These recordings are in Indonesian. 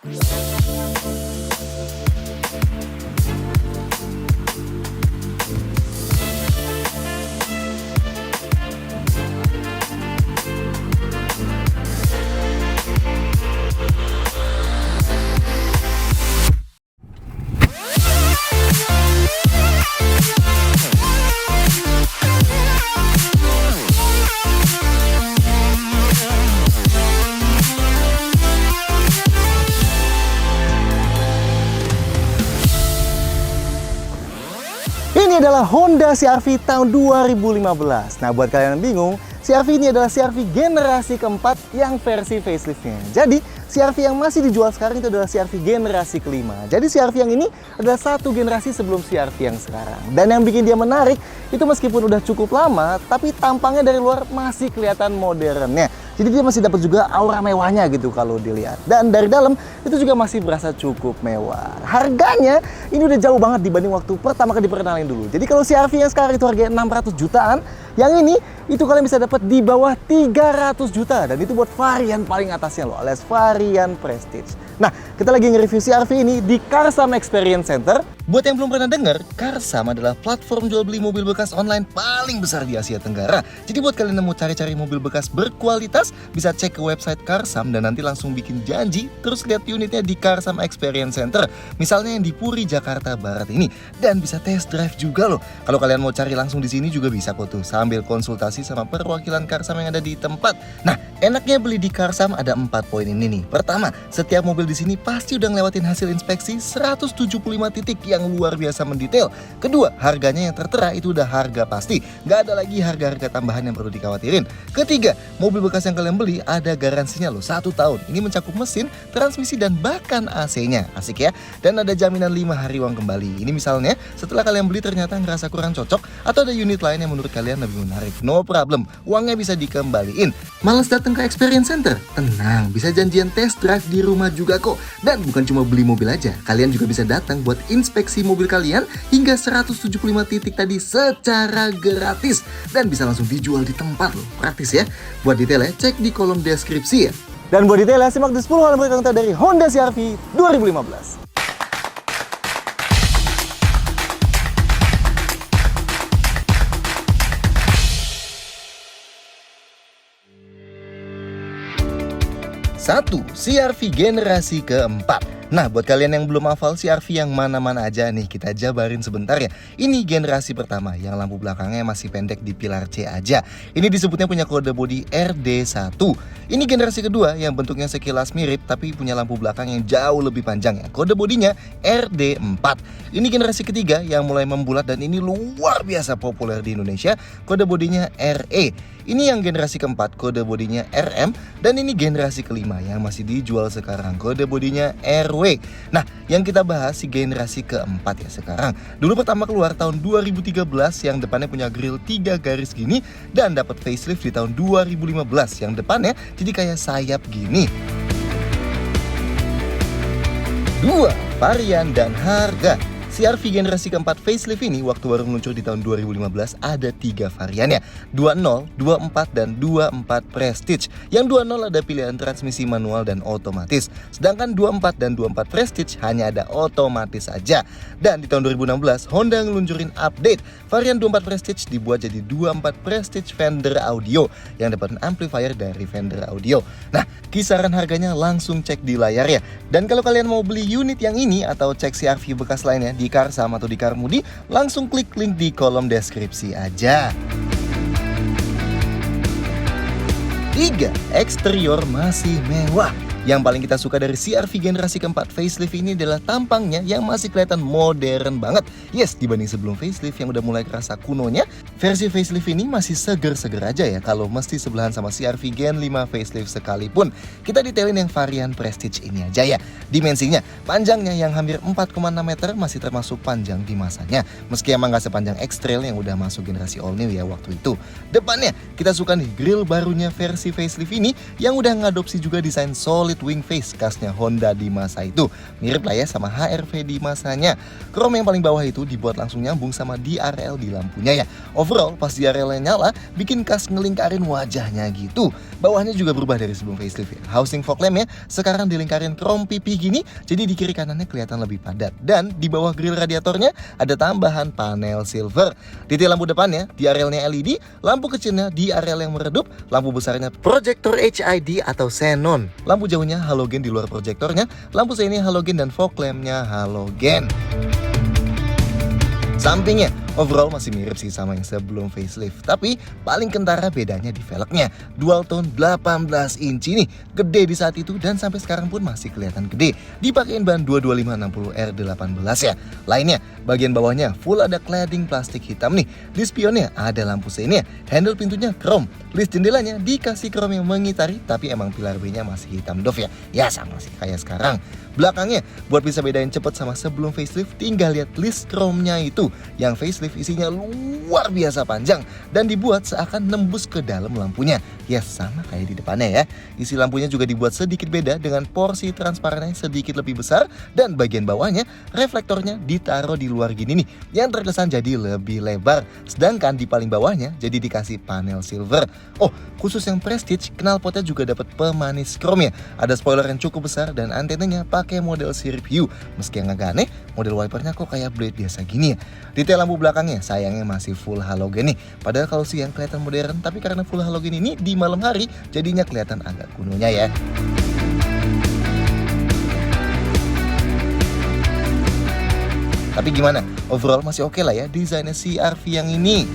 Ini adalah Honda CR-V tahun 2015. Nah, buat kalian yang bingung, CR-V ini adalah CR-V generasi keempat yang versi faceliftnya. Jadi, CR-V yang masih dijual sekarang itu adalah CR-V generasi kelima. Jadi, CR-V yang ini adalah satu generasi sebelum CR-V yang sekarang. Dan yang bikin dia menarik, itu meskipun udah cukup lama, tapi tampangnya dari luar masih kelihatan modernnya. Jadi dia masih dapat juga aura mewahnya gitu kalau dilihat. Dan dari dalam itu juga masih berasa cukup mewah. Harganya ini udah jauh banget dibanding waktu pertama kali diperkenalin dulu. Jadi kalau CR-V yang sekarang itu harganya 600 jutaan, yang ini itu kalian bisa dapat di bawah 300 juta. Dan itu buat varian paling atasnya loh, alias varian Prestige. Nah, kita lagi nge-review CR-V ini di Karsam Experience Center. Buat yang belum pernah dengar, Karsam adalah platform jual beli mobil bekas online paling besar di Asia Tenggara. Jadi buat kalian yang mau cari-cari mobil bekas berkualitas, bisa cek ke website Karsam dan nanti langsung bikin janji, terus lihat unitnya di Karsam Experience Center. Misalnya yang di Puri, Jakarta Barat ini. Dan bisa test drive juga loh. Kalau kalian mau cari langsung di sini juga bisa kok tuh, sambil konsultasi sama perwakilan Karsam yang ada di tempat. Nah, enaknya beli di Karsam ada 4 poin ini nih. Pertama, setiap mobil di sini pasti udah ngelewatin hasil inspeksi 175 titik yang luar biasa mendetail. Kedua, harganya yang tertera itu udah harga pasti. Nggak ada lagi harga-harga tambahan yang perlu dikhawatirin. Ketiga, mobil bekas yang kalian beli ada garansinya loh 1 tahun. Ini mencakup mesin, transmisi, dan bahkan AC-nya. Asik ya? Dan ada jaminan 5 hari uang kembali. Ini misalnya setelah kalian beli ternyata ngerasa kurang cocok atau ada unit lain yang menurut kalian lebih menarik. No problem, uangnya bisa dikembaliin. Males datang ke Experience Center? Tenang, bisa janjian test drive di rumah juga kok. Dan bukan cuma beli mobil aja, kalian juga bisa datang buat inspeksi mobil kalian hingga 175 titik tadi secara gratis. Dan bisa langsung dijual di tempat loh, praktis ya. Buat detailnya cek di kolom deskripsi ya. Dan buat detailnya simak di 10 hal berikut dari Honda CR-V 2015. Satu, CR-V generasi keempat. Nah, buat kalian yang belum hafal CR-V yang mana-mana aja nih, kita jabarin sebentar ya. Ini generasi pertama yang lampu belakangnya masih pendek di pilar C aja. Ini disebutnya punya kode bodi RD1. Ini generasi kedua yang bentuknya sekilas mirip tapi punya lampu belakang yang jauh lebih panjang ya. Kode bodinya RD4. Ini generasi ketiga yang mulai membulat dan ini luar biasa populer di Indonesia. Kode bodinya RE. Ini yang generasi keempat, kode bodinya RM. Dan ini generasi kelima yang masih dijual sekarang, kode bodinya RW. Nah, yang kita bahas si generasi keempat ya sekarang. Dulu pertama keluar tahun 2013 yang depannya punya grill 3 garis gini. Dan dapat facelift di tahun 2015 yang depannya jadi kayak sayap gini. 2. Varian dan harga. CR-V generasi keempat facelift ini waktu baru meluncur di tahun 2015 ada 3 variannya, 20, 24, dan 24 Prestige. Yang 20 ada pilihan transmisi manual dan otomatis, sedangkan 24 dan 24 Prestige hanya ada otomatis saja. Dan di tahun 2016 Honda ngeluncurin update, varian 24 Prestige dibuat jadi 24 Prestige Fender Audio yang dapat amplifier dari Fender Audio. Nah, kisaran harganya langsung cek di layar ya. Dan kalau kalian mau beli unit yang ini atau cek CR-V bekas lainnya di Karsam atau di Carmudi, langsung klik link di kolom deskripsi aja. 3. Eksterior masih mewah. Yang paling kita suka dari CR-V generasi keempat facelift ini adalah tampangnya yang masih kelihatan modern banget. Yes, dibanding sebelum facelift yang udah mulai kerasa kunonya, versi facelift ini masih seger-seger aja ya kalau mesti sebelahan sama CR-V Gen 5 facelift sekalipun. Kita detailin yang varian Prestige ini aja ya. Dimensinya, panjangnya yang hampir 4,6 meter masih termasuk panjang di masanya. Meski emang gak sepanjang X-Trail yang udah masuk generasi all new ya waktu itu. Depannya, kita suka nih grill barunya versi facelift ini yang udah ngadopsi juga desain solid split wing face khasnya Honda di masa itu. Mirip lah ya sama HR-V di masanya. Chrome yang paling bawah itu dibuat langsung nyambung sama DRL di lampunya ya. Overall pas DRL-nya nyala bikin khas ngelingkarin wajahnya gitu. Bawahnya juga berubah dari sebelum facelift ya. Housing fog lamp ya sekarang dilingkarin chrome pipih gini, jadi di kiri kanannya kelihatan lebih padat. Dan di bawah grill radiatornya ada tambahan panel silver. Detail lampu depannya DRL-nya LED, lampu kecilnya DRL yang meredup, lampu besarnya proyektor HID atau xenon. Lampu jauhnya halogen di luar proyektornya, lampu seinnya halogen dan fog lamp-nya halogen. Sampingnya overall masih mirip sih sama yang sebelum facelift, tapi paling kentara bedanya di velgnya. Dual tone 18 inci nih, gede di saat itu dan sampai sekarang pun masih kelihatan gede. Dipakein ban 225/60R18 ya. Lainnya, bagian bawahnya full ada cladding plastik hitam nih. Di spionnya ada lampu seinnya, handle pintunya chrome. List jendelanya dikasih chrome yang mengitari, tapi emang pilar B-nya masih hitam doff ya. Ya sama sih kayak sekarang. Belakangnya, buat bisa bedain cepet sama sebelum facelift, tinggal lihat list chrome-nya itu. Yang facelift isinya luar biasa panjang dan dibuat seakan nembus ke dalam lampunya. Ya sama kayak di depannya ya. Isi lampunya juga dibuat sedikit beda dengan porsi transparannya sedikit lebih besar dan bagian bawahnya reflektornya ditaruh di luar gini nih, yang terkesan jadi lebih lebar. Sedangkan di paling bawahnya jadi dikasih panel silver. Oh, khusus yang Prestige, knalpotnya juga dapat pemanis chrome ya. Ada spoiler yang cukup besar dan antenanya pakai model sirip U. Meski yang agak aneh, model wipernya kok kayak blade biasa gini ya. Detail lampu belakangnya sayangnya masih full halogen nih. Padahal kalau siang kelihatan modern, tapi karena full halogen ini di malam hari jadinya kelihatan agak kunonya ya. Tapi gimana? Overall masih oke lah ya desainnya CR-V yang ini.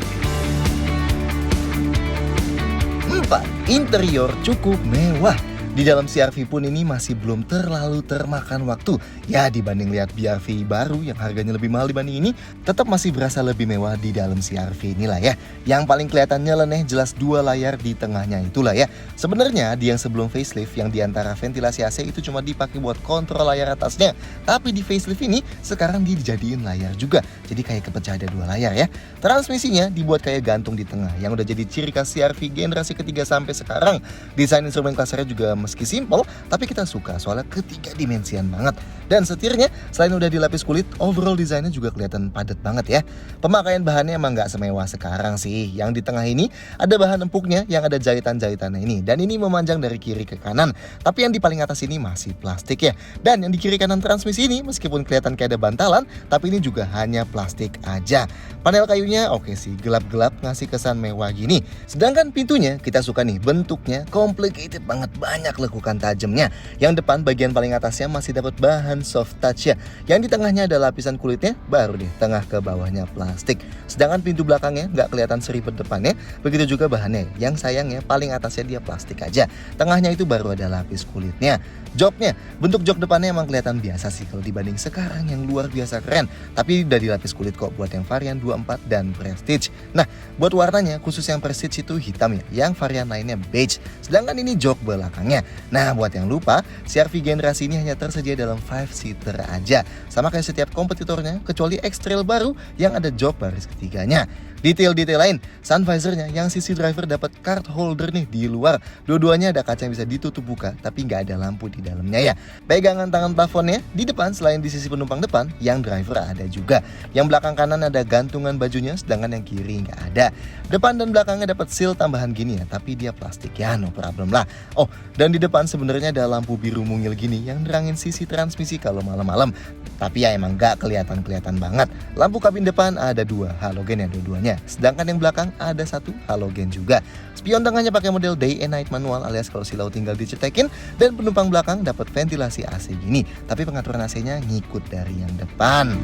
4. Interior cukup mewah. Di dalam CR-V pun ini masih belum terlalu termakan waktu. Ya dibanding lihat BR-V baru yang harganya lebih mahal dibanding ini, tetap masih berasa lebih mewah di dalam CR-V inilah ya. Yang paling kelihatan nyeleneh jelas dua layar di tengahnya itulah ya. Sebenarnya di yang sebelum facelift yang diantara ventilasi AC itu cuma dipakai buat kontrol layar atasnya. Tapi di facelift ini sekarang dijadiin layar juga. Jadi kayak kepecah ada dua layar ya. Transmisinya dibuat kayak gantung di tengah yang udah jadi ciri khas CR-V generasi ketiga sampai sekarang. Desain instrumen klasernya juga meski simple, tapi kita suka soalnya ketiga dimensian banget. Dan setirnya selain udah dilapis kulit, overall desainnya juga kelihatan padat banget ya. Pemakaian bahannya emang gak semewah sekarang sih. Yang di tengah ini ada bahan empuknya yang ada jahitan-jahitannya ini. Dan ini memanjang dari kiri ke kanan. Tapi yang di paling atas ini masih plastik ya. Dan yang di kiri kanan transmisi ini meskipun kelihatan kayak ada bantalan, tapi ini juga hanya plastik aja. Panel kayunya oke sih, gelap-gelap ngasih kesan mewah gini. Sedangkan pintunya kita suka nih, bentuknya complicated banget, banyak lekukan tajamnya. Yang depan bagian paling atasnya masih dapat bahan soft touch ya. Yang di tengahnya ada lapisan kulitnya, baru deh tengah ke bawahnya plastik. Sedangkan pintu belakangnya nggak kelihatan seribet depannya, begitu juga bahannya. Yang sayangnya paling atasnya dia plastik aja. Tengahnya itu baru ada lapis kulitnya. Joknya, bentuk jok depannya emang kelihatan biasa sih kalau dibanding sekarang yang luar biasa keren. Tapi udah dilapis kulit kok buat yang varian 24 dan Prestige. Nah, buat warnanya khusus yang Prestige itu hitam ya, yang varian lainnya beige. Sedangkan ini jok belakangnya. Nah, buat yang lupa, CR-V generasi ini hanya tersedia dalam 5-seater aja. Sama kayak setiap kompetitornya, kecuali X-Trail baru yang ada jok baris ketiganya. Detail-detail lain, sun visornya yang sisi driver dapat card holder nih di luar. Dua-duanya ada kaca yang bisa ditutup buka, tapi nggak ada lampu di dalamnya ya. Pegangan tangan plafonnya di depan selain di sisi penumpang depan, yang driver ada juga. Yang belakang kanan ada gantungan bajunya, sedangkan yang kiri nggak ada. Depan dan belakangnya dapat seal tambahan gini ya, tapi dia plastik ya, no problem lah. Oh, dan di depan sebenarnya ada lampu biru mungil gini yang nerangin sisi transmisi kalau malam-malam. Tapi ya emang nggak kelihatan banget. Lampu kabin depan ada dua, halogen ya dua-duanya. Sedangkan yang belakang ada satu halogen juga. Spion tengahnya pakai model day and night manual alias kalau silau tinggal dicetekin. Dan penumpang belakang dapat ventilasi AC gini. Tapi pengaturan AC-nya ngikut dari yang depan.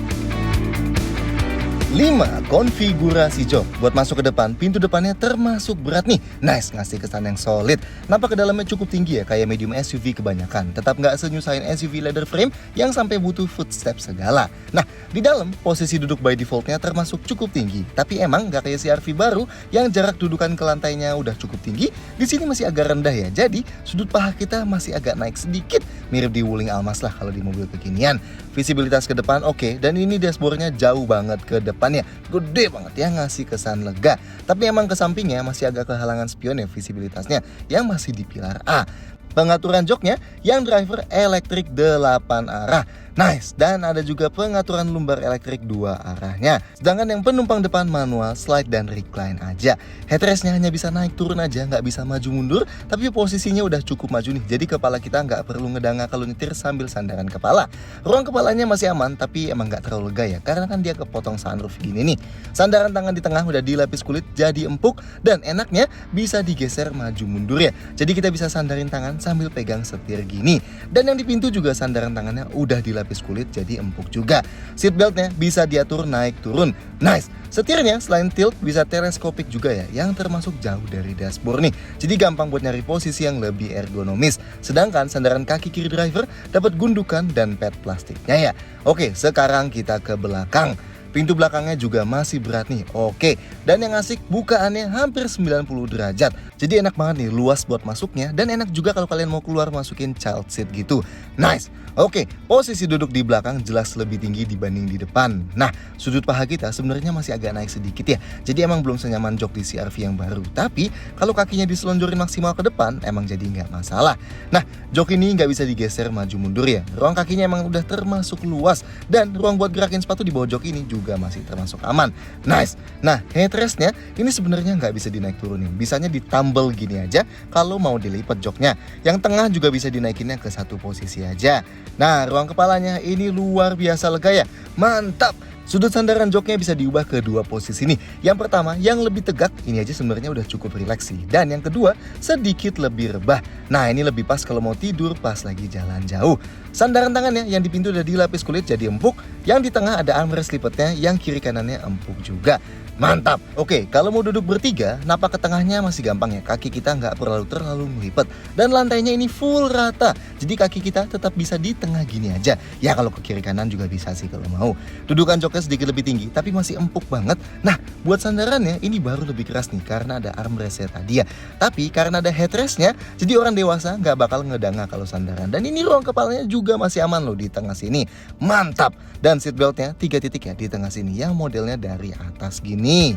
5. Konfigurasi jok. Buat masuk ke depan, pintu depannya termasuk berat nih. Nice, ngasih kesan yang solid. Nampak ke dalamnya cukup tinggi ya, kayak medium SUV kebanyakan. Tetap nggak senyusahin SUV leather frame yang sampai butuh footstep segala. Nah, di dalam posisi duduk by defaultnya termasuk cukup tinggi. Tapi emang nggak kayak CR-V baru yang jarak dudukan ke lantainya udah cukup tinggi. Di sini masih agak rendah ya. Jadi sudut paha kita masih agak naik sedikit. Mirip di Wuling Almas lah kalau di mobil kekinian. Visibilitas ke depan oke, dan ini dashboardnya jauh banget ke depannya. Gede banget ya, ngasih kesan lega. Tapi emang ke sampingnya masih agak kehalangan spion ya visibilitasnya yang masih di pilar A. pengaturan joknya yang driver elektrik 8 arah. Nice, dan ada juga pengaturan lumbar elektrik 2 arahnya. Sedangkan yang penumpang depan manual slide dan recline aja. Headrestnya hanya bisa naik turun aja, nggak bisa maju mundur, tapi posisinya udah cukup maju nih. Jadi kepala kita nggak perlu ngedanga kalau nyetir sambil sandaran kepala. Ruang kepalanya masih aman, tapi emang nggak terlalu lega ya, karena kan dia kepotong sunroof gini nih. Sandaran tangan di tengah udah dilapis kulit jadi empuk, dan enaknya bisa digeser maju mundur ya. Jadi kita bisa sandarin tangan sambil pegang setir gini. Dan yang di pintu juga sandaran tangannya udah dilapis kulit jadi empuk juga. Seatbeltnya bisa diatur naik turun. Nice. Setirnya selain tilt bisa teleskopik juga ya, yang termasuk jauh dari dashboard nih. Jadi gampang buat nyari posisi yang lebih ergonomis. Sedangkan sandaran kaki kiri driver dapat gundukan dan pad plastiknya ya. Oke, sekarang kita ke belakang. Pintu belakangnya juga masih berat nih. Oke, dan yang asik bukaannya hampir 90 derajat. Jadi enak banget nih, luas buat masuknya. Dan enak juga kalau kalian mau keluar masukin child seat gitu. Nice. Oke, posisi duduk di belakang jelas lebih tinggi dibanding di depan. Nah, sudut paha kita sebenarnya masih agak naik sedikit ya. Jadi emang belum senyaman jok di CR-V yang baru. Tapi kalau kakinya diselonjorin maksimal ke depan, emang jadi nggak masalah. Nah, jok ini nggak bisa digeser maju mundur ya. Ruang kakinya emang udah termasuk luas. Dan ruang buat gerakin sepatu di bawah jok ini juga masih termasuk aman. Nice. Nah, headrestnya ini sebenarnya nggak bisa dinaik turunin. Bisanya ditambal gini aja kalau mau dilipat joknya. Yang tengah juga bisa dinaikinnya ke satu posisi aja. Nah, ruang kepalanya ini luar biasa lega ya. Mantap. Sudut sandaran joknya bisa diubah ke 2 posisi nih. Yang pertama, yang lebih tegak, ini aja sebenarnya udah cukup rileks sih. Dan yang kedua, sedikit lebih rebah. Nah, ini lebih pas kalau mau tidur pas lagi jalan jauh. Sandaran tangannya yang di pintu udah dilapis kulit jadi empuk. Yang di tengah ada armrest lipatnya, yang kiri kanannya empuk juga. Mantap. Oke, kalau mau duduk bertiga, napak ke tengahnya masih gampang ya. Kaki kita nggak terlalu melipet. Dan lantainya ini full rata. Jadi kaki kita tetap bisa di tengah gini aja. Ya kalau ke kiri kanan juga bisa sih kalau mau. Dudukan joknya sedikit lebih tinggi, tapi masih empuk banget. Nah, buat sandarannya ini baru lebih keras nih, karena ada armrestnya tadi ya. Tapi karena ada headrestnya, jadi orang dewasa nggak bakal ngedanga kalau sandaran. Dan ini ruang kepalanya juga masih aman loh di tengah sini. Mantap. Dan seatbeltnya 3 titik ya di tengah sini, yang modelnya dari atas gini.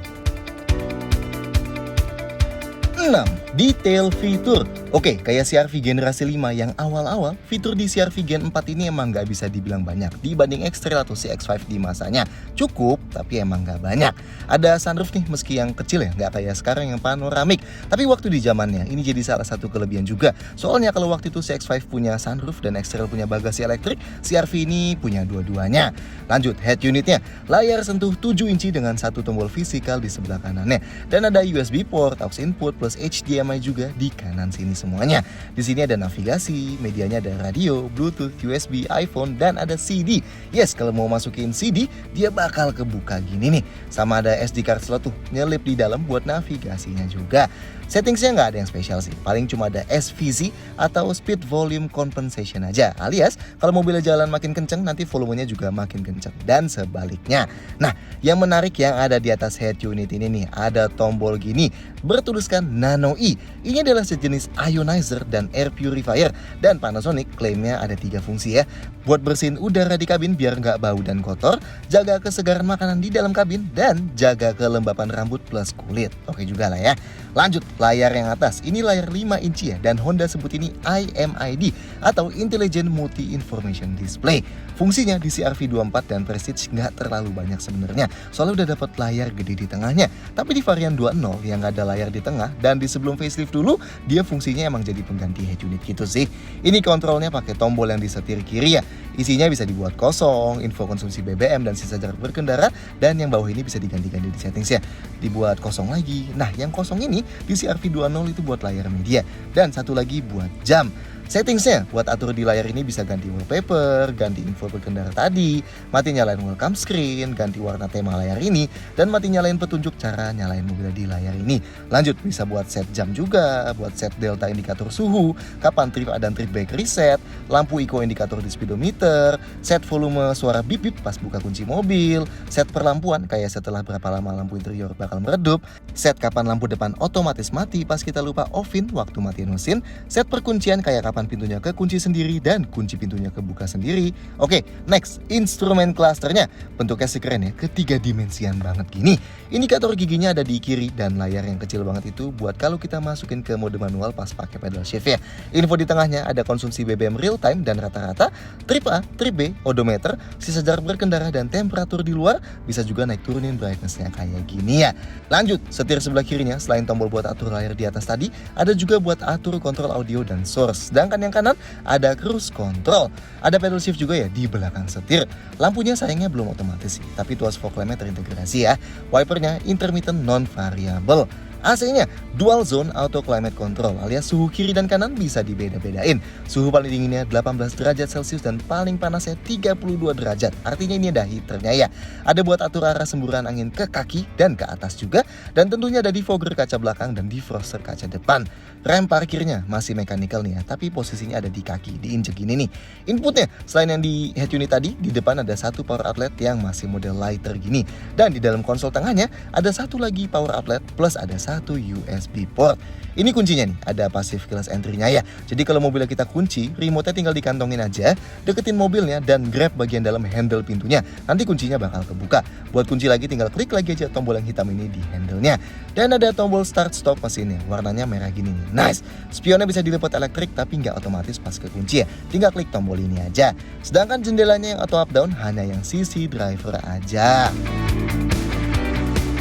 6. Detail fitur. Oke, kayak CR-V generasi 5 yang awal-awal, fitur di CR-V Gen 4 ini emang nggak bisa dibilang banyak dibanding X-Trail atau CX-5 di masanya. Cukup, tapi emang nggak banyak. Ada sunroof nih, meski yang kecil ya, nggak kayak sekarang yang panoramik. Tapi waktu di zamannya, ini jadi salah satu kelebihan juga. Soalnya kalau waktu itu CX-5 punya sunroof dan X-Trail punya bagasi elektrik, CR-V ini punya dua-duanya. Lanjut, head unitnya. Layar sentuh 7 inci dengan satu tombol fisikal di sebelah kanannya. Dan ada USB port, aux input, plus HDMI juga di kanan sini semuanya. Di sini ada navigasi, medianya ada radio, Bluetooth, USB, iPhone, dan ada CD. Yes, kalau mau masukin CD, dia bakal kebuka gini nih. Sama ada SD card slot tuh, nyelip di dalam buat navigasinya juga. Settingsnya nggak ada yang spesial sih, paling cuma ada SVC atau Speed Volume Compensation aja. Alias, kalau mobilnya jalan makin kenceng, nanti volumenya juga makin kenceng. Dan sebaliknya. Nah, yang menarik yang ada di atas head unit ini nih, ada tombol gini, bertuliskan Nano E. Ini adalah sejenis ionizer dan air purifier. Dan Panasonic klaimnya ada 3 fungsi ya. Buat bersihin udara di kabin biar nggak bau dan kotor, jaga kesegaran makanan di dalam kabin, dan jaga kelembapan rambut plus kulit. Oke juga lah ya. Lanjut, layar yang atas. Ini layar 5 inci ya, dan Honda sebut ini IMID atau Intelligent Multi Information Display. Fungsinya di CR-V 24 dan Prestige nggak terlalu banyak sebenarnya, soalnya udah dapat layar gede di tengahnya. Tapi di varian 2.0 yang nggak ada layar di tengah, dan di sebelum facelift dulu, dia fungsinya emang jadi pengganti head unit gitu sih. Ini kontrolnya pakai tombol yang di setir kiri ya. Isinya bisa dibuat kosong, info konsumsi BBM dan sisa jarak berkendara, dan yang bawah ini bisa diganti-ganti di settings ya. Dibuat kosong lagi. Nah, yang kosong ini di CR-V 2.0 itu buat layar media, dan satu lagi buat jam. Settingsnya buat atur di layar ini bisa ganti wallpaper, ganti info berkendara tadi, mati nyalain welcome screen, ganti warna tema layar ini, dan mati nyalain petunjuk cara nyalain mobil di layar ini. Lanjut, bisa buat set jam juga, buat set delta indikator suhu, kapan trip A dan trip back reset, lampu eco indikator di speedometer, set volume suara bip-bip pas buka kunci mobil, set perlampuan kayak setelah berapa lama lampu interior bakal meredup, set kapan lampu depan otomatis mati pas kita lupa offin waktu matiin mesin, set perkuncian kayak kapan depan pintunya kekunci sendiri dan kunci pintunya kebuka sendiri. Oke, next, instrumen clusternya. Bentuknya sih keren ya, ketiga dimensian banget gini. Indikator giginya ada di kiri dan layar yang kecil banget itu buat kalau kita masukin ke mode manual pas pakai pedal shift ya. Info di tengahnya ada konsumsi BBM real time dan rata-rata, trip A, trip B, odometer, sisa jarak berkendara dan temperatur di luar, bisa juga naik turunin brightness-nya kayak gini ya. Lanjut, setir sebelah kirinya selain tombol buat atur layar di atas tadi, ada juga buat atur kontrol audio dan source. Sedangkan yang kanan ada cruise control. Ada pedal shift juga ya di belakang setir. Lampunya sayangnya belum otomatis sih, tapi tuas fog lamp-nya terintegrasi ya. Wipernya intermittent non-variable. AC-nya dual zone auto climate control alias suhu kiri dan kanan bisa dibeda-bedain. Suhu paling dinginnya 18 derajat Celcius dan paling panasnya 32 derajat. Artinya ini ada heaternya ya. Ada buat atur arah semburan angin ke kaki dan ke atas juga. Dan tentunya ada defogger kaca belakang dan defroster kaca depan. Rem parkirnya masih mechanical nih ya, tapi posisinya ada di kaki, diinjek gini nih. Inputnya selain yang di head unit tadi, di depan ada satu power outlet yang masih model lighter gini. Dan di dalam konsol tengahnya ada satu lagi power outlet plus ada satu USB port. Ini kuncinya nih, ada passive keyless entry-nya ya. Jadi kalau mobilnya kita kunci, remote-nya tinggal dikantongin aja, deketin mobilnya dan grab bagian dalam handle pintunya. Nanti kuncinya bakal kebuka. Buat kunci lagi tinggal klik lagi aja tombol yang hitam ini di handle-nya. Dan ada tombol start stop mesinnya, warnanya merah gini nih. Nice. Spionnya bisa dilepot elektrik tapi nggak otomatis pas kekunci ya. Tinggal klik tombol ini aja. Sedangkan jendelanya yang auto up down hanya yang sisi driver aja.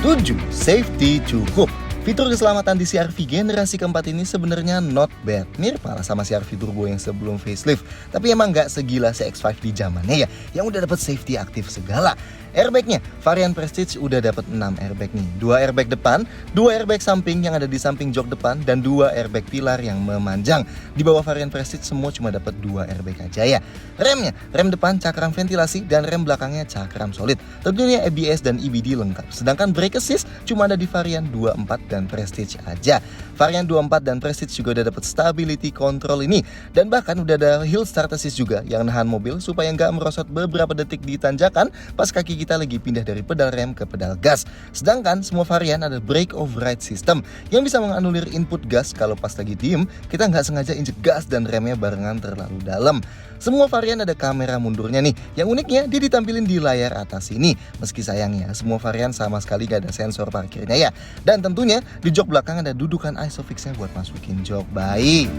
7. Safety cukup. Fitur keselamatan di CR-V generasi keempat ini sebenarnya not bad. Mirip malah sama CR-V Turbo yang sebelum facelift. Tapi emang nggak segila CX-5 di zamannya ya, yang udah dapat safety aktif segala. Airbagnya, varian Prestige udah dapat 6 airbag nih. 2 airbag depan, 2 airbag samping yang ada di samping jok depan, dan 2 airbag pilar yang memanjang. Di bawah varian Prestige semua cuma dapat 2 airbag aja ya. Remnya, rem depan cakram ventilasi dan rem belakangnya cakram solid. Tentunya ABS dan EBD lengkap. Sedangkan brake assist cuma ada di varian 24 dan Prestige aja. Varian 24 dan Prestige juga udah dapat stability control ini. Dan bahkan udah ada hill start assist juga yang nahan mobil supaya nggak merosot beberapa detik di tanjakan pas kaki kita lagi pindah dari pedal rem ke pedal gas. Sedangkan semua varian ada brake override system yang bisa menganulir input gas kalau pas lagi diem kita nggak sengaja injek gas dan remnya barengan terlalu dalam. Semua varian ada kamera mundurnya nih. Yang uniknya dia ditampilin di layar atas ini. Meski sayangnya semua varian sama sekali gak ada sensor parkirnya ya. Dan tentunya di jok belakang ada dudukan isofix-nya buat masukin jok bayi.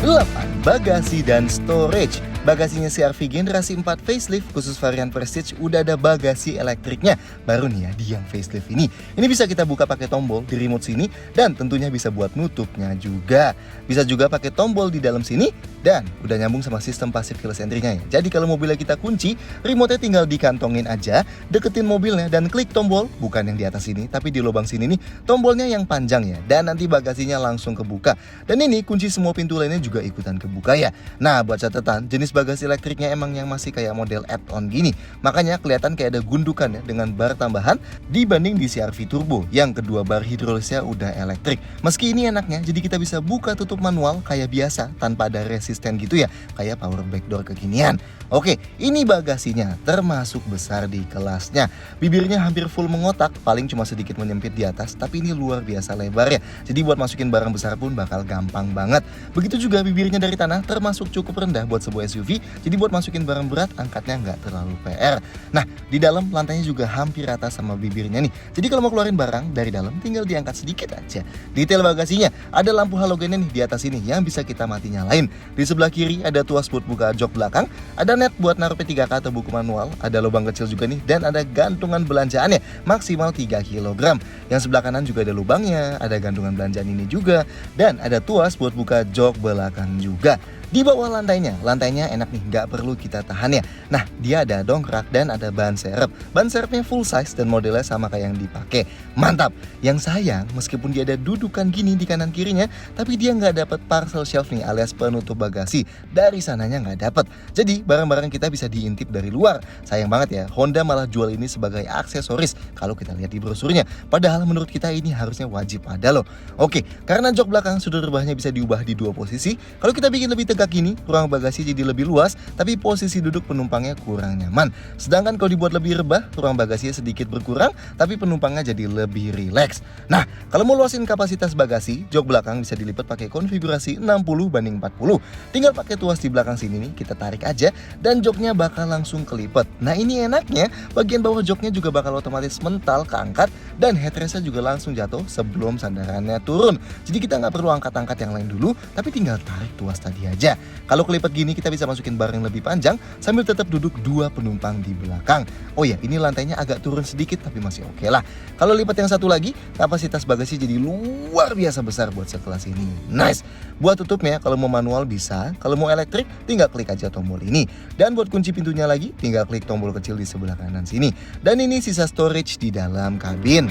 8. Bagasi dan storage. Bagasinya CR-V generasi 4 facelift khusus varian Prestige udah ada bagasi elektriknya. Baru nih ya di yang facelift ini. Ini bisa kita buka pakai tombol di remote sini dan tentunya bisa buat nutupnya juga. Bisa juga pakai tombol di dalam sini dan udah nyambung sama sistem passive keyless entry-nya ya. Jadi kalau mobilnya kita kunci, remote-nya tinggal dikantongin aja, deketin mobilnya dan klik tombol, bukan yang di atas sini tapi di lubang sini nih, tombolnya yang panjang ya. Dan nanti bagasinya langsung kebuka. Dan ini kunci semua pintu lainnya juga ikutan kebuka ya. Nah, buat catatan, jenis bagasi elektriknya emang yang masih kayak model add-on gini. Makanya kelihatan kayak ada gundukan ya dengan bar tambahan dibanding di CR-V Turbo yang kedua bar hidrolisnya udah elektrik. Meski ini enaknya jadi kita bisa buka tutup manual kayak biasa tanpa ada resisten gitu ya, kayak power backdoor kekinian. Oke, ini bagasinya termasuk besar di kelasnya. Bibirnya hampir full mengotak, paling cuma sedikit menyempit di atas, tapi ini luar biasa lebarnya. Jadi buat masukin barang besar pun bakal gampang banget. Begitu juga bibirnya dari tanah termasuk cukup rendah buat sebuah SUV, jadi buat masukin barang berat angkatnya nggak terlalu PR. Nah, di dalam lantainya juga hampir rata sama bibirnya nih. Jadi kalau mau keluarin barang dari dalam tinggal diangkat sedikit aja. Detail bagasinya, ada lampu halogennya nih di atas ini yang bisa kita mati nyalain. Di sebelah kiri ada tuas buat buka jok belakang, ada net buat naruh P3K atau buku manual, ada lubang kecil juga nih, dan ada gantungan belanjaannya maksimal 3 kg. Yang sebelah kanan juga ada lubangnya, ada gantungan belanjaan ini juga, dan ada tuas buat buka jok belakang juga. Di bawah lantainya enak nih, nggak perlu kita tahan ya. Nah, dia ada dongkrak dan ada ban serep. Ban serepnya full size dan modelnya sama kayak yang dipakai. Mantap. Yang sayang, meskipun dia ada dudukan gini di kanan kirinya, tapi dia nggak dapat parcel shelf nih alias penutup bagasi. Dari sananya nggak dapat. Jadi barang-barang kita bisa diintip dari luar. Sayang banget ya, Honda malah jual ini sebagai aksesoris kalau kita lihat di brosurnya. Padahal menurut kita ini harusnya wajib ada loh. Oke, karena jok belakang sudut rebahnya bisa diubah di 2 posisi. Kalau kita bikin lebih tegas bengkak gini, ruang bagasi jadi lebih luas, tapi posisi duduk penumpangnya kurang nyaman. Sedangkan kalau dibuat lebih rebah, ruang bagasinya sedikit berkurang, tapi penumpangnya jadi lebih rileks. Nah, kalau mau luasin kapasitas bagasi, jok belakang bisa dilipat pakai konfigurasi 60/40. Tinggal pakai tuas di belakang sini nih, kita tarik aja, dan joknya bakal langsung kelipet. Nah, ini enaknya, bagian bawah joknya juga bakal otomatis mental keangkat, dan headrestnya juga langsung jatuh sebelum sandarannya turun. Jadi kita nggak perlu angkat-angkat yang lain dulu, tapi tinggal tarik tuas tadi aja. Kalau kelipet gini kita bisa masukin bar yang lebih panjang sambil tetap duduk 2 penumpang di belakang. Oh ya, ini lantainya agak turun sedikit tapi masih oke lah. Kalau lipat yang satu lagi, kapasitas bagasi jadi luar biasa besar buat sekelas ini. Nice. Buat tutupnya kalau mau manual bisa, kalau mau elektrik tinggal klik aja tombol ini. Dan buat kunci pintunya lagi tinggal klik tombol kecil di sebelah kanan sini. Dan ini sisa storage di dalam kabin.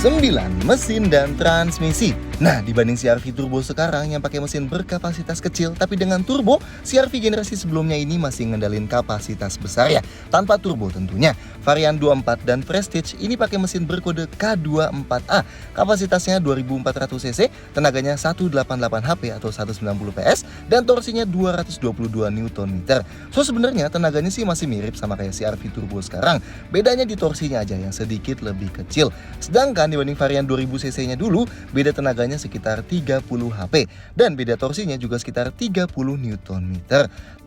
Sembilan, mesin dan transmisi. Nah, dibanding CR-V turbo sekarang yang pakai mesin berkapasitas kecil tapi dengan turbo, CR-V generasi sebelumnya ini masih ngendalin kapasitas besar ya, tanpa turbo tentunya. Varian 24 dan Prestige ini pakai mesin berkode K24A, kapasitasnya 2400 cc, tenaganya 188 HP atau 190 PS, dan torsinya 222 Nm. So sebenarnya tenaganya sih masih mirip sama kayak CR-V turbo sekarang, bedanya di torsinya aja yang sedikit lebih kecil. Sedangkan dibanding varian 2000 cc-nya dulu, beda tenaganya sekitar 30 HP dan beda torsinya juga sekitar 30 Nm.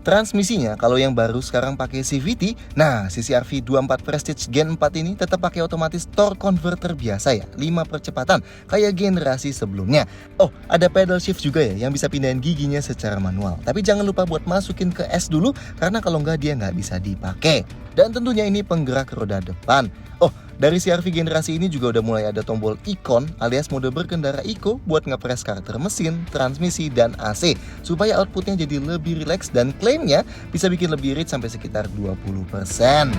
Transmisinya kalau yang baru sekarang pakai CVT, nah si CR-V 24 Prestige Gen 4 ini tetap pakai otomatis torque converter biasa ya, 5 percepatan kayak generasi sebelumnya. Oh, ada pedal shift juga ya yang bisa pindahin giginya secara manual. Tapi jangan lupa buat masukin ke S dulu karena kalau nggak dia nggak bisa dipakai. Dan tentunya ini penggerak roda depan. Oh, dari CR-V generasi ini juga udah mulai ada tombol Icon alias mode berkendara Eco buat ngepres starter mesin, transmisi, dan AC supaya outputnya jadi lebih rileks dan klaimnya bisa bikin lebih irit sampai sekitar 20%.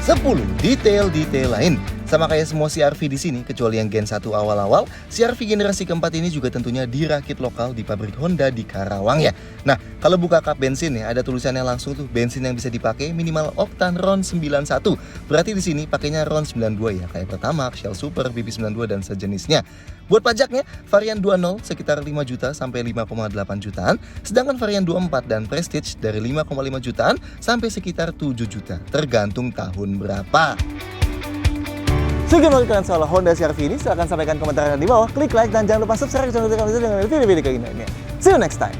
10. Detail-detail lain. Sama kayak semua CR-V di sini, kecuali yang Gen 1 awal-awal, CR-V generasi keempat ini juga tentunya dirakit lokal di pabrik Honda di Karawang ya. Nah, kalau buka kap bensin ya, ada tulisannya langsung tuh bensin yang bisa dipakai minimal oktan RON 91. Berarti di sini pakainya RON 92 ya, kayak Pertamax, Shell Super, BP92 dan sejenisnya. Buat pajaknya, varian 20 sekitar 5 juta sampai 5,8 jutaan, sedangkan varian 24 dan Prestige dari 5,5 jutaan sampai sekitar 7 juta, tergantung tahun berapa. Sekian menurut kalian soal Honda CR-V ini, silahkan sampaikan komentarnya di bawah, klik like, dan jangan lupa subscribe channel kami dengan video-video kayak gini. See you next time.